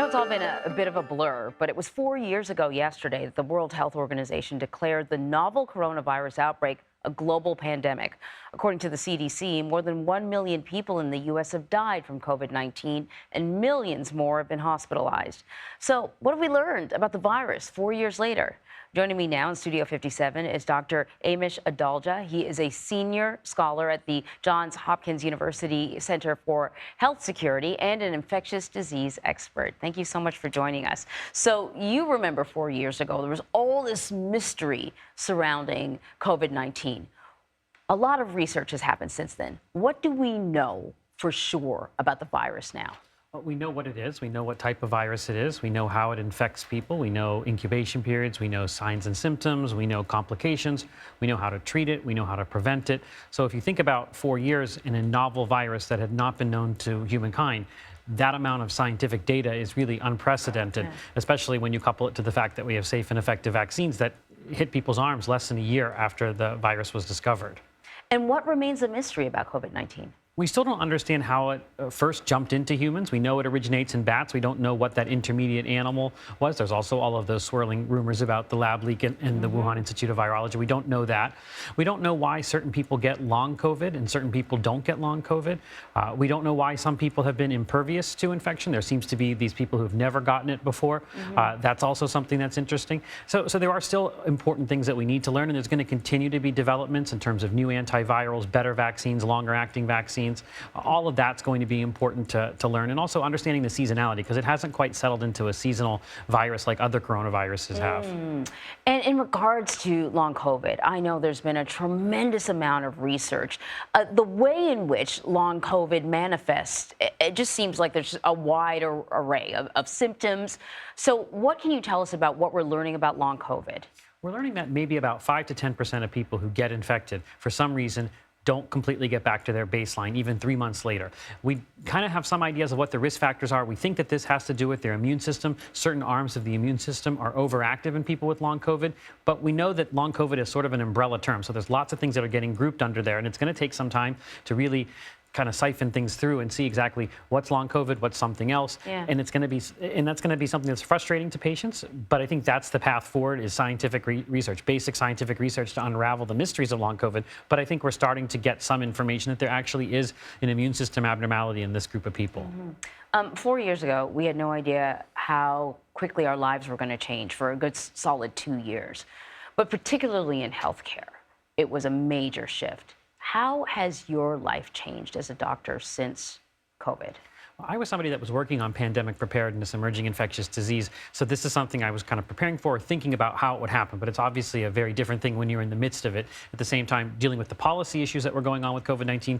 know it's all been a bit of a blur, but it was 4 years ago yesterday that the World Health Organization declared the novel coronavirus outbreak a global pandemic. According to the CDC, more than 1 million people in the U.S. have died from COVID-19, and millions more have been hospitalized. So what have we learned about the virus 4 years later? Joining me now in Studio 57 is Dr. Amesh Adalja. He is a senior scholar at the Johns Hopkins University Center for Health Security and an infectious disease expert. Thank you so much for joining us. So you remember 4 years ago, there was all this mystery surrounding COVID-19. A lot of research has happened since then. What do we know for sure about the virus now? Well, we know what it is. We know what type of virus it is. We know how it infects people. We know incubation periods. We know signs and symptoms. We know complications. We know how to treat it. We know how to prevent it. So if you think about 4 years in a novel virus that had not been known to humankind, that amount of scientific data is really unprecedented, especially when you couple it to the fact that we have safe and effective vaccines that hit people's arms less than a year after the virus was discovered. And what remains a mystery about COVID-19? We still don't understand how it first jumped into humans. We know it originates in bats. We don't know what that intermediate animal was. There's also all of those swirling rumors about the lab leak in the Wuhan Institute of Virology. We don't know that. We don't know why certain people get long COVID and certain people don't get long COVID. We don't know why some people have been impervious to infection. There seems to be these people who've never gotten it before. That's also something that's interesting. So there are still important things that we need to learn, and there's going to continue to be developments in terms of new antivirals, better vaccines, longer acting vaccines. All of that's going to be important to learn, and also understanding the seasonality, because it hasn't quite settled into a seasonal virus like other coronaviruses have. And in regards to long COVID, I know there's been a tremendous amount of research. The way in which long COVID manifests, it just seems like there's a wide array of symptoms. So what can you tell us about what we're learning about long COVID? We're learning that maybe about 5 to 10% of people who get infected, for some reason, don't completely get back to their baseline, even 3 months later. We kind of have some ideas of what the risk factors are. We think that this has to do with their immune system. Certain arms of the immune system are overactive in people with long COVID, but we know that long COVID is sort of an umbrella term. So there's lots of things that are getting grouped under there, and it's going to take some time to really kind of siphon things through and see exactly what's long COVID, what's something else. And that's going to be something that's frustrating to patients. But I think that's the path forward, is scientific research, basic scientific research to unravel the mysteries of long COVID. But I think we're starting to get some information that there actually is an immune system abnormality in this group of people. 4 years ago, we had no idea how quickly our lives were going to change for a good solid 2 years. But particularly in healthcare, it was a major shift. How has your life changed as a doctor since COVID? I was somebody that was working on pandemic preparedness, emerging infectious disease. So this is something I was kind of preparing for, thinking about how it would happen. But it's obviously a very different thing when you're in the midst of it. At the same time, dealing with the policy issues that were going on with COVID-19,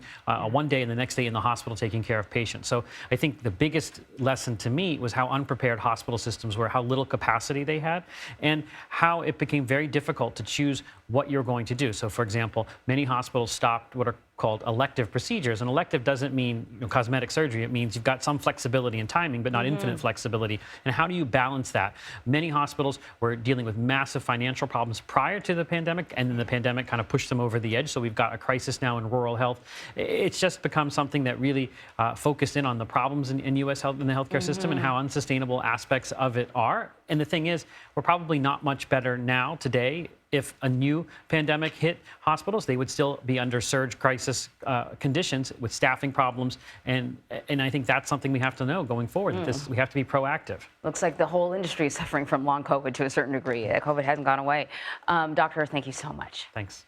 one day and the next day in the hospital taking care of patients. So I think the biggest lesson to me was how unprepared hospital systems were, how little capacity they had, and how it became very difficult to choose what you're going to do. So for example, many hospitals stopped what are called elective procedures. And elective doesn't mean cosmetic surgery. It means you've got some flexibility in timing, but not infinite flexibility. And how do you balance that? Many hospitals were dealing with massive financial problems prior to the pandemic, and then the pandemic kind of pushed them over the edge. So we've got a crisis now in rural health. It's just become something that really focused in on the problems in U.S. health, in the healthcare system, and how unsustainable aspects of it are. And the thing is, we're probably not much better now today. If a new pandemic hit hospitals, they would still be under surge crisis conditions with staffing problems. And I think that's something we have to know going forward, that we have to be proactive. Looks like the whole industry is suffering from long COVID to a certain degree. COVID hasn't gone away. Doctor, thank you so much. Thanks.